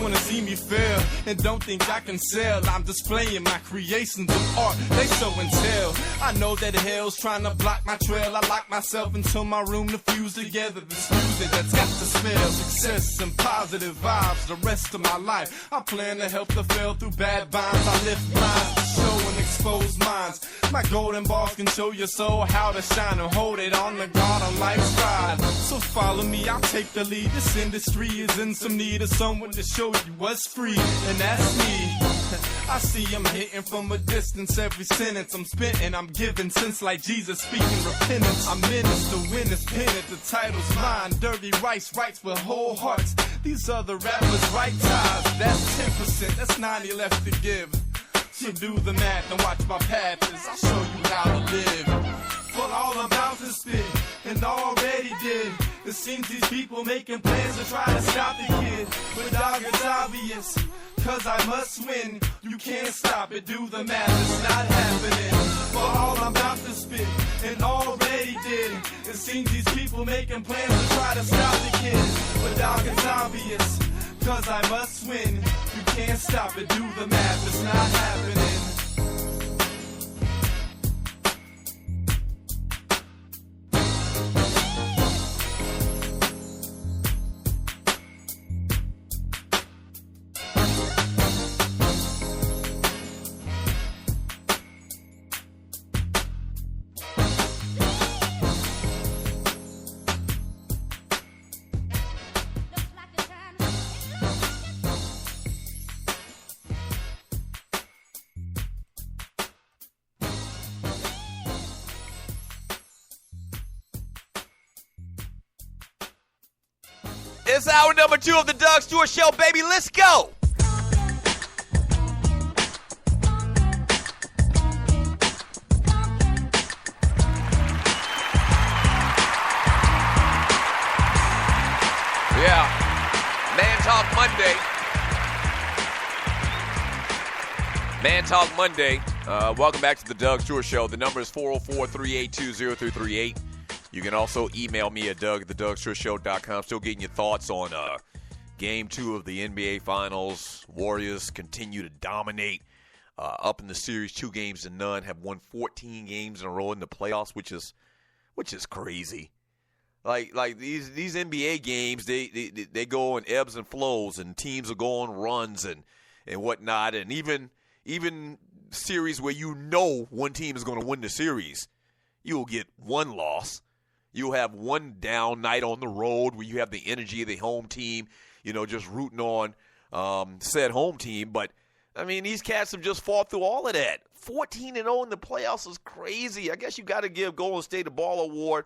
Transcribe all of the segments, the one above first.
wanna see me fail and don't think I can sell. I'm displaying my creations of art, they show and tell. I know that hell's trying to block my trail. I lock myself into my room to fuse together this music that's got the smell. Success and positive vibes the rest of my life. I plan to help the fail through bad vibes. I lift minds to show and expose minds. My golden balls can show your soul how to shine and hold it on the guard on life's ride. So follow me, I'll take the lead. This industry is in some need of someone to show you what's free, and that's me. I see I'm hitting from a distance. Every sentence I'm spitting, I'm giving sense like Jesus speaking repentance. I minister when it's pennant, the title's mine. Dirty Rice writes with whole hearts. These other rappers write ties. That's 10%, that's 90 left to give. So do the math and watch my path as I show you how to live. For all I'm about to spit, and already did. It seems these people making plans to try to stop the kid. But dog, it's obvious, cause I must win. You can't stop it, do the math, it's not happening. For all I'm about to spit, and already did. It seems these people making plans to try to stop the kid. But dog, it's obvious, cause I must win. You can't stop it, do the math, it's not happening. It's hour number 2 of the Doug Stewart Show, baby. Let's go. Yeah. Man Talk Monday. Man Talk Monday. Welcome back to the Doug Stewart Show. The number is 404-382-0338. You can also email me at doug@thedougsstewartshow.com. Still getting your thoughts on Game 2 of the NBA Finals. Warriors continue to dominate up in the series 2-0, have won 14 games in a row in the playoffs, which is crazy. Like these NBA games, they go in ebbs and flows, and teams will go on runs and whatnot, and even series where you know one team is going to win the series, you'll get one loss. You'll have one down night on the road where you have the energy of the home team, just rooting on said home team. But, I mean, these cats have just fought through all of that. 14-0 in the playoffs is crazy. I guess you got to give Golden State a Ball Award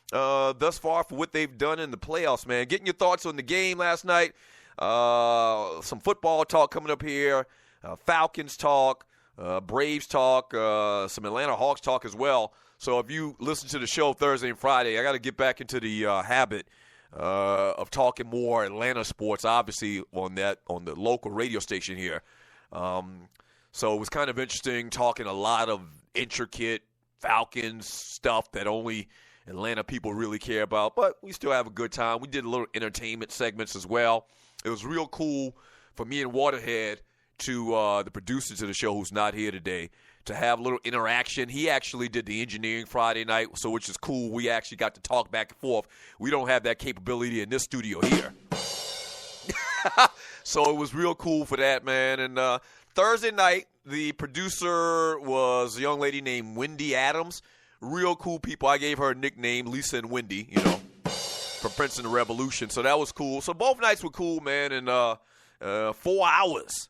thus far for what they've done in the playoffs, man. Getting your thoughts on the game last night. Some football talk coming up here. Falcons talk. Braves talk. Some Atlanta Hawks talk as well. So if you listen to the show Thursday and Friday, I got to get back into the habit of talking more Atlanta sports, obviously on the local radio station here. So it was kind of interesting talking a lot of intricate Falcons stuff that only Atlanta people really care about. But we still have a good time. We did a little entertainment segments as well. It was real cool for me and Waterhead, to the producer to the show who's not here today, to have a little interaction. He actually did the engineering Friday night, so which is cool. We actually got to talk back and forth. We don't have that capability in this studio here. So it was real cool for that, man. And Thursday night, the producer was a young lady named Wendy Adams. Real cool people. I gave her a nickname, Lisa and Wendy, from Prince and the Revolution. So that was cool. So both nights were cool, man. And 4 hours.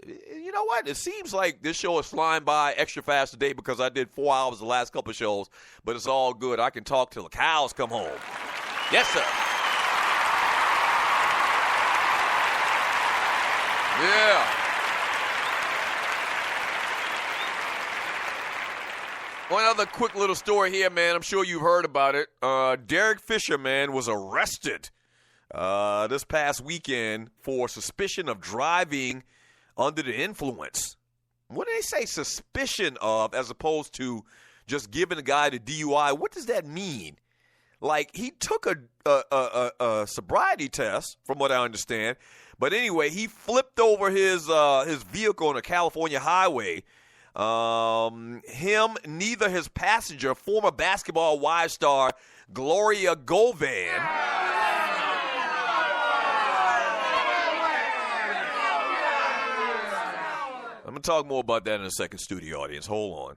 You know what? It seems like this show is flying by extra fast today because I did 4 hours the last couple of shows, but it's all good. I can talk till the cows come home. Yes, sir. Yeah. One other quick little story here, man. I'm sure you've heard about it. Derek Fisher, man, was arrested this past weekend for suspicion of driving under the influence. What do they say suspicion of as opposed to just giving a guy the DUI? What does that mean? Like, he took a sobriety test, from what I understand. But anyway, he flipped over his vehicle on a California highway. Neither his passenger, former basketball Wives star Gloria Govan, I'm going to talk more about that in a second, studio audience. Hold on.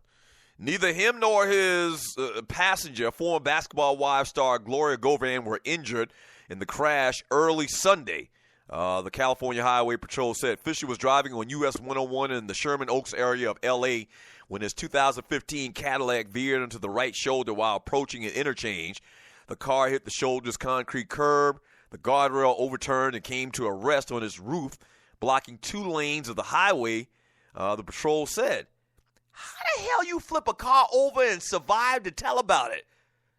Neither him nor his passenger, former basketball Wives star Gloria Govan, were injured in the crash early Sunday. The California Highway Patrol said Fisher was driving on US 101 in the Sherman Oaks area of L.A. when his 2015 Cadillac veered into the right shoulder while approaching an interchange. The car hit the shoulder's concrete curb. The guardrail overturned and came to a rest on its roof, blocking 2 lanes of the highway, the patrol said. How the hell you flip a car over and survive to tell about it?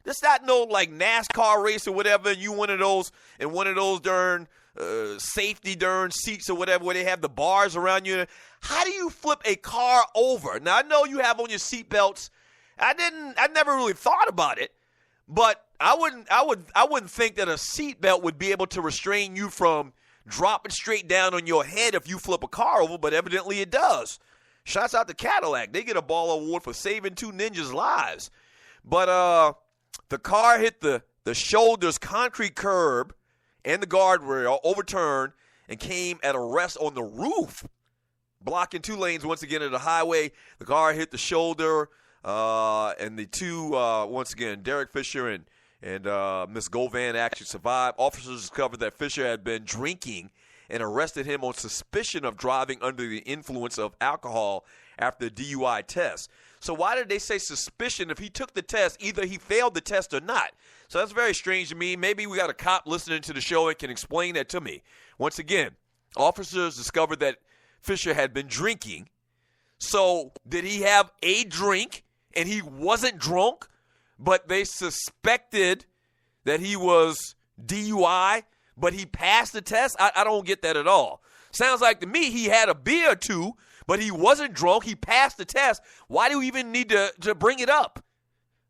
This not no like NASCAR race or whatever, and you one of those darn safety darn seats or whatever where they have the bars around you. How do you flip a car over? Now I know you have on your seatbelts. I never really thought about it, but I wouldn't think that a seatbelt would be able to restrain you from dropping straight down on your head if you flip a car over, but evidently it does. Shouts out to Cadillac. They get a ball award for saving 2 ninjas' lives. But the car hit the shoulder's concrete curb and the guardrail, overturned, and came at a rest on the roof, blocking 2 lanes once again of the highway. The car hit the shoulder, and the 2, once again, Derek Fisher and Miss Govan actually survived. Officers discovered that Fisher had been drinking and arrested him on suspicion of driving under the influence of alcohol after the DUI test. So why did they say suspicion if he took the test? Either he failed the test or not. So that's very strange to me. Maybe we got a cop listening to the show and can explain that to me. Once again, officers discovered that Fisher had been drinking. So did he have a drink and he wasn't drunk, but they suspected that he was DUI, but he passed the test? I don't get that at all. Sounds like to me he had a beer or 2, but he wasn't drunk. He passed the test. Why do we even need to bring it up?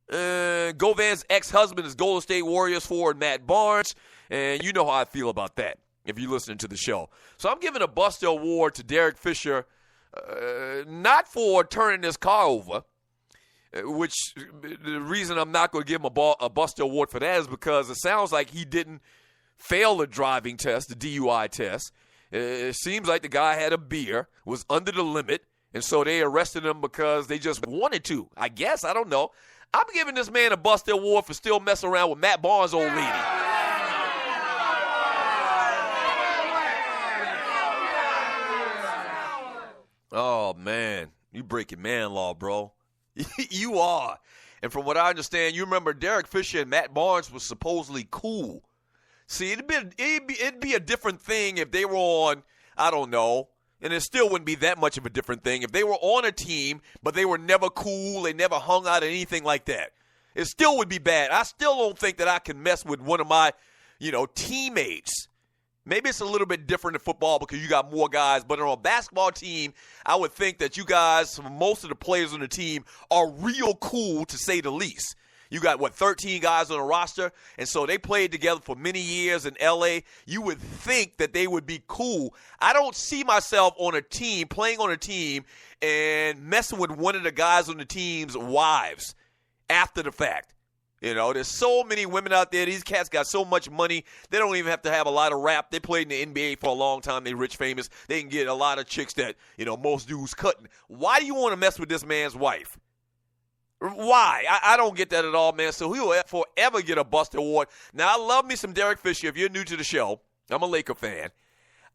Govan's ex-husband is Golden State Warriors forward Matt Barnes, and you know how I feel about that if you're listening to the show. So I'm giving a Buster Award to Derek Fisher, not for turning this car over, which the reason I'm not going to give him a Buster Award for that is because it sounds like he didn't fail the driving test, the DUI test. It seems like the guy had a beer, was under the limit, and so they arrested him because they just wanted to. I guess. I don't know. I'm giving this man a Buster Award for still messing around with Matt Barnes' old lady. Oh, man. You breaking man law, bro. You are. And from what I understand, you remember Derek Fisher and Matt Barnes was supposedly cool. See, it'd be a different thing if they were on, I don't know, and it still wouldn't be that much of a different thing if they were on a team, but they were never cool, they never hung out or anything like that. It still would be bad. I still don't think that I can mess with one of my, teammates. Maybe it's a little bit different in football because you got more guys, but on a basketball team, I would think that you guys, most of the players on the team, are real cool to say the least. You got, 13 guys on the roster, and so they played together for many years in L.A. You would think that they would be cool. I don't see myself on a team, playing on a team, and messing with one of the guys on the team's wives after the fact. There's so many women out there. These cats got so much money. They don't even have to have a lot of rap. They played in the NBA for a long time. They rich, famous. They can get a lot of chicks that, most dudes couldn't. Why do you want to mess with this man's wife? Why? I don't get that at all, man. So he will forever get a Buster Award. Now, I love me some Derek Fisher. If you're new to the show, I'm a Laker fan.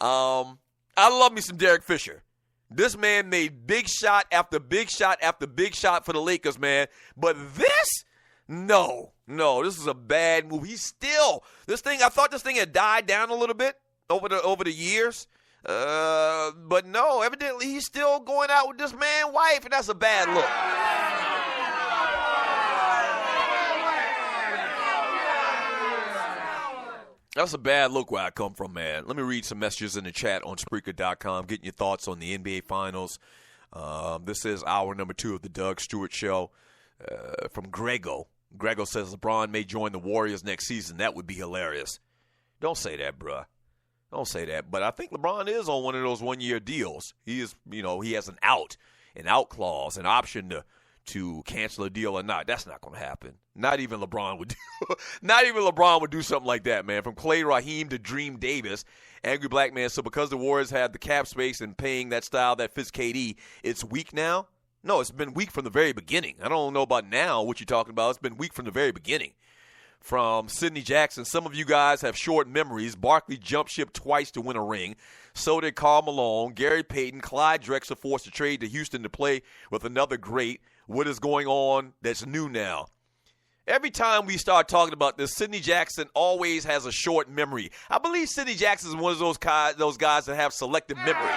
I love me some Derek Fisher. This man made big shot after big shot after big shot for the Lakers, man. But this, no, this is a bad move. I thought this thing had died down a little bit over the years. But no, evidently he's still going out with this man's wife, and that's a bad look. That's a bad look where I come from, man. Let me read some messages in the chat on Spreaker.com, getting your thoughts on the NBA Finals. This is hour number 2 of the Doug Stewart Show from Grego. Grego says LeBron may join the Warriors next season. That would be hilarious. Don't say that, bruh. Don't say that. But I think LeBron is on one of those one-year deals. He is, he has an out clause, an option to cancel a deal or not. That's not going to happen. Not even LeBron would do something like that, man. From Clay Raheem to Dream Davis, Angry Black Man. So because the Warriors have the cap space and paying that style that fits KD, it's weak now? No, it's been weak from the very beginning. I don't know about now what you're talking about. It's been weak from the very beginning. From Sidney Jackson, some of you guys have short memories. Barkley jumped ship twice to win a ring. So did Karl Malone, Gary Payton, Clyde Drexler forced to trade to Houston to play with another great. What is going on that's new now? Every time we start talking about this, Sidney Jackson always has a short memory. I believe Sidney Jackson is one of those guys that have selective memory.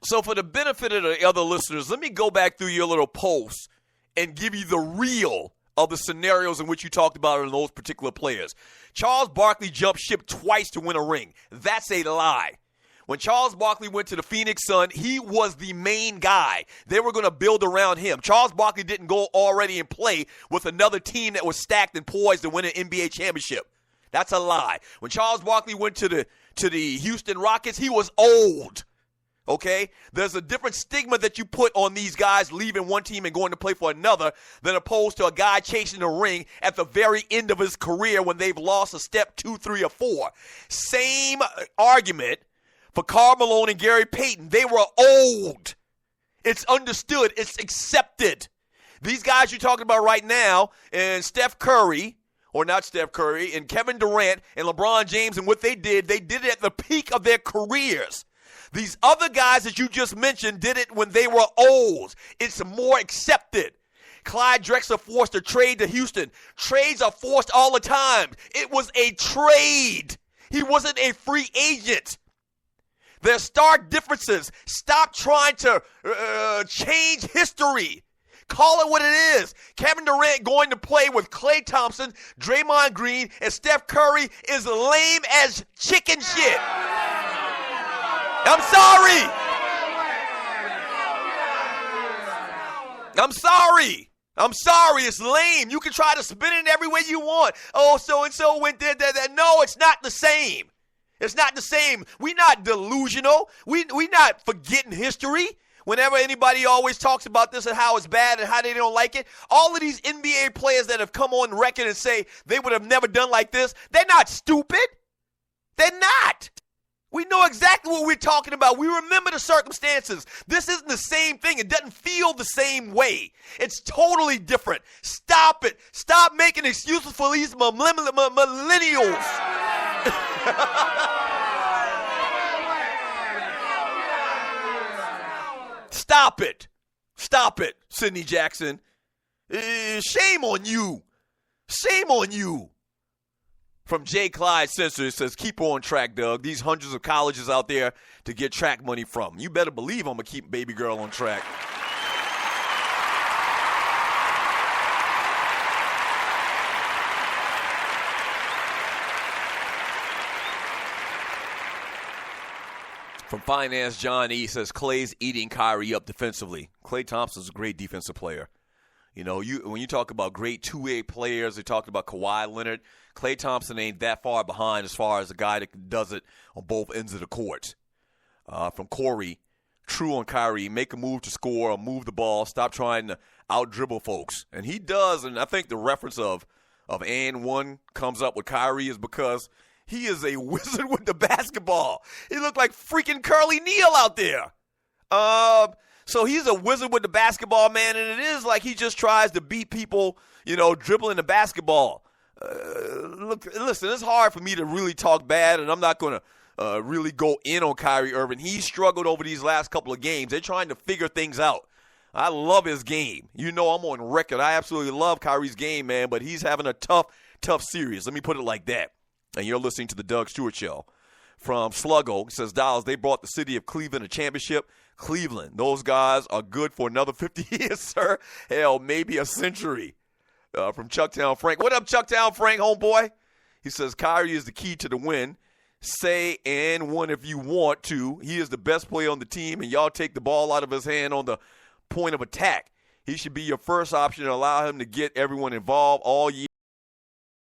So for the benefit of the other listeners, let me go back through your little post and give you the real of the scenarios in which you talked about in those particular players. Charles Barkley jumped ship twice to win a ring. That's a lie. When Charles Barkley went to the Phoenix Suns, he was the main guy. They were going to build around him. Charles Barkley didn't go already and play with another team that was stacked and poised to win an NBA championship. That's a lie. When Charles Barkley went to the Houston Rockets, he was old. Okay? There's a different stigma that you put on these guys leaving one team and going to play for another than opposed to a guy chasing a ring at the very end of his career when they've lost a step 2, 3, or 4. Same argument for Karl Malone and Gary Payton. They were old. It's understood. It's accepted. These guys you're talking about right now, and Steph Curry, or not Steph Curry, and Kevin Durant and LeBron James, and what they did it at the peak of their careers. These other guys that you just mentioned did it when they were old. It's more accepted. Clyde Drexler forced a trade to Houston. Trades are forced all the time. It was a trade. He wasn't a free agent. There's stark differences. Stop trying to change history. Call it what it is. Kevin Durant going to play with Klay Thompson, Draymond Green, and Steph Curry is lame as chicken shit. I'm sorry. It's lame. You can try to spin it every way you want. Oh, so-and-so went there. No, it's not the same. It's not the same. We're not delusional. We're not forgetting history. Whenever anybody always talks about this and how it's bad and how they don't like it, all of these NBA players that have come on record and say they would have never done like this, they're not stupid. They're not. We know exactly what we're talking about. We remember the circumstances. This isn't the same thing. It doesn't feel the same way. It's totally different. Stop it. Stop making excuses for these millennials. Stop it. Stop it, Sidney Jackson. Shame on you. Shame on you. From J. Clyde Censor, it says, keep on track, Doug. These hundreds of colleges out there to get track money from. You better believe I'm going to keep baby girl on track. From Finance John E. says, Clay's eating Kyrie up defensively. Klay Thompson's a great defensive player. When you talk about great two-way players, they talked about Kawhi Leonard. Klay Thompson ain't that far behind as far as a guy that does it on both ends of the court. From Corey, true on Kyrie, make a move to score or move the ball. Stop trying to out-dribble folks. And he does, and I think the reference of and one comes up with Kyrie is because he is a wizard with the basketball. He looked like freaking Curly Neal out there. So he's a wizard with the basketball, man, and it is like he just tries to beat people, dribbling the basketball. Listen, it's hard for me to really talk bad, and I'm not going to really go in on Kyrie Irving. He struggled over these last couple of games. They're trying to figure things out. I love his game. I'm on record. I absolutely love Kyrie's game, man, but he's having a tough series. Let me put it like that. And you're listening to the Doug Stewart Show. From Sluggo, he says, Dallas, they brought the city of Cleveland a championship. Cleveland, those guys are good for another 50 years, sir. Hell, maybe a century. From Chucktown Frank. What up, Chucktown Frank, homeboy? He says, Kyrie is the key to the win. say and one if you want to. He is the best player on the team, and y'all take the ball out of his hand on the point of attack. He should be your first option and allow him to get everyone involved all year.